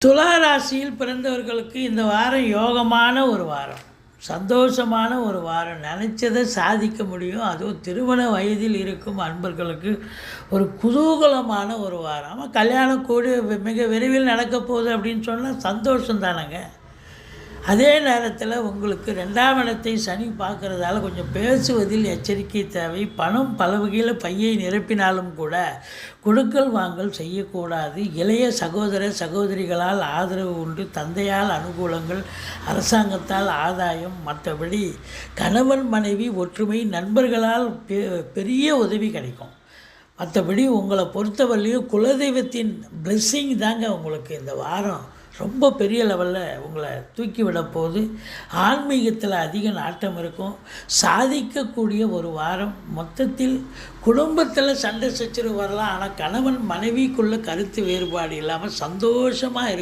துலா ராசியில் பிறந்தவர்களுக்கு இந்த வாரம் யோகமான ஒரு வாரம், சந்தோஷமான ஒரு வாரம். நினச்சதை சாதிக்க முடியும். அதுவும் திருமண வயதில் இருக்கும் அன்பர்களுக்கு ஒரு குதூகலமான ஒரு வாரம். ஆமாம், கல்யாணம் கூடி மிக விரைவில் நடக்க போகுது அப்படின்னு சொன்னால் சந்தோஷம் தானேங்க. அதே நேரத்தில் உங்களுக்கு 2ஆம் இடத்தை சனி பார்க்குறதால கொஞ்சம் பேசுவதில் எச்சரிக்கை தேவை. பணம் பல வகையில் பையை நிரப்பினாலும் கூட கொடுக்கல் வாங்கல் செய்யக்கூடாது. இளைய சகோதர சகோதரிகளால் ஆதரவு உண்டு. தந்தையால் அனுகூலங்கள், அரசாங்கத்தால் ஆதாயம். மற்றபடி கணவன் மனைவி ஒற்றுமை, நண்பர்களால் பெரிய உதவி கிடைக்கும். மற்றபடி உங்களை பொறுத்தவரையிலையும் குலதெய்வத்தின் பிளெஸ்ஸிங் தாங்க உங்களுக்கு இந்த வாரம் ரொம்ப பெரிய லெவலில் உங்களை தூக்கி விட போகுது. ஆன்மீகத்தில் அதிக நாட்டம் இருக்கும். சாதிக்கக்கூடிய ஒரு வாரம். மொத்தத்தில் குடும்பத்தில் சண்டை சச்சரவு வரலாம், ஆனால் கணவன் மனைவிக்குள்ள கருத்து வேறுபாடு இல்லாமல் சந்தோஷமாக இருக்கும்.